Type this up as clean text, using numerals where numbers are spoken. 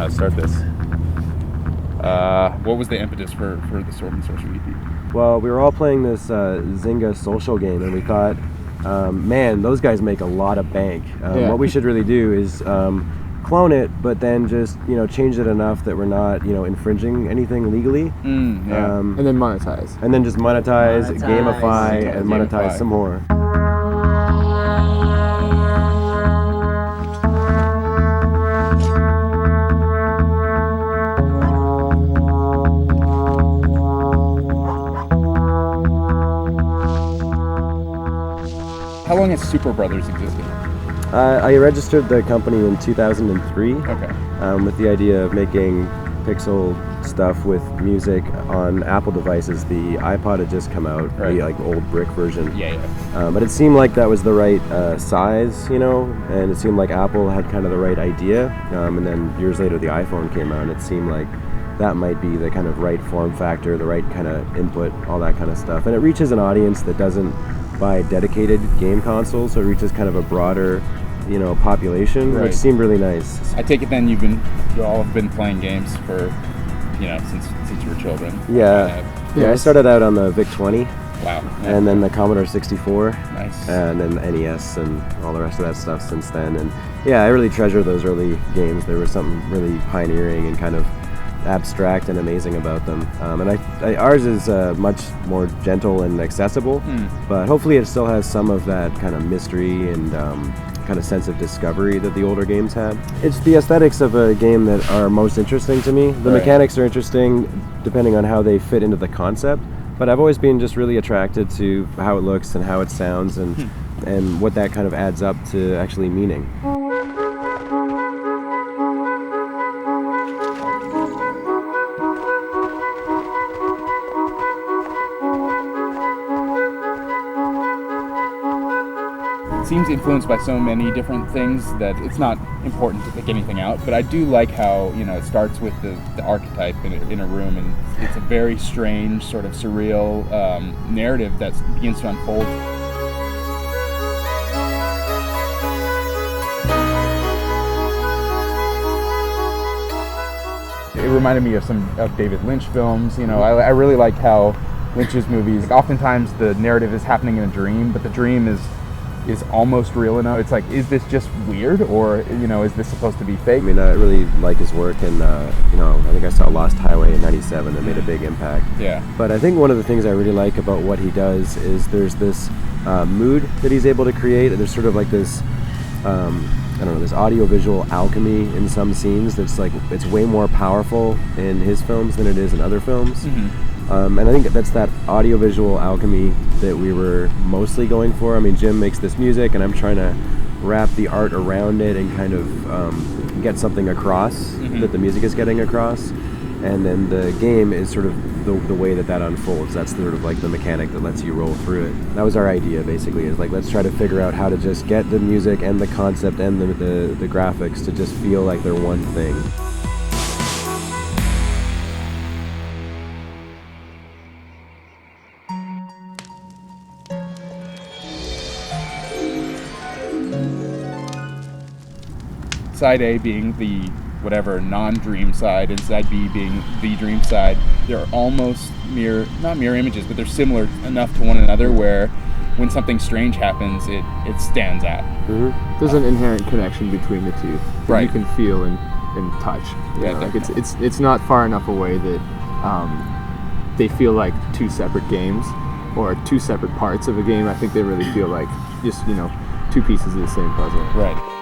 how to start this. What was the impetus for the Sword and Sworcery EP? Well, we were all playing this Zynga social game, and we thought, man, those guys make a lot of bank. What we should really do is clone it, but then just change it enough that we're not infringing anything legally. And then monetize. And then just monetize, gamify, and monetize some more. How long has Superbrothers existed? I registered the company in 2003 with the idea of making pixel stuff with music on Apple devices. The iPod had just come out, the old brick version. But it seemed like that was the right size, and it seemed like Apple had kind of the right idea. And then years later the iPhone came out, and it seemed like that might be the kind of right form factor, the right kind of input, all that kind of stuff. And it reaches an audience that doesn't buy dedicated game consoles, so it reaches kind of a broader population, which seemed really nice. I take it then you all have been playing games for since you were children. I started out on the VIC-20. Wow. And then the Commodore 64. Nice. And then NES and all the rest of that stuff since then. And I really treasure those early games. There was something really pioneering and kind of abstract and amazing about them. And ours is much more gentle and accessible, but hopefully it still has some of that kind of mystery and kind of sense of discovery that the older games had. It's the aesthetics of a game that are most interesting to me. The mechanics are interesting depending on how they fit into the concept, but I've always been just really attracted to how it looks and how it sounds and what that kind of adds up to actually meaning. It seems influenced by so many different things that it's not important to pick anything out, but I do like how it starts with the archetype in a room, and it's a very strange, sort of surreal narrative that begins to unfold. It reminded me of some of David Lynch films. I really like how Lynch's movies, oftentimes the narrative is happening in a dream, but the dream is almost real enough. It's like, is this just weird, or is this supposed to be fake? I mean, I really like his work, and I think I saw Lost Highway in '97 that made a big impact. But I think one of the things I really like about what he does is there's this mood that he's able to create. There's sort of like this this audiovisual alchemy in some scenes that's like, it's way more powerful in his films than it is in other films. And I think that's that audiovisual alchemy that we were mostly going for. I mean, Jim makes this music, and I'm trying to wrap the art around it and kind of get something across that the music is getting across. And then the game is sort of the way that unfolds. That's sort of like the mechanic that lets you roll through it. That was our idea, basically, is like, let's try to figure out how to just get the music and the concept and the graphics to just feel like they're one thing. Side A being the whatever non-dream side, and side B being the dream side. They're almost not mirror images, but they're similar enough to one another where when something strange happens, it stands out. There's an inherent connection between the two that you can feel and touch. It's not far enough away that they feel like two separate games or two separate parts of a game. I think they really feel like just two pieces of the same puzzle. Right.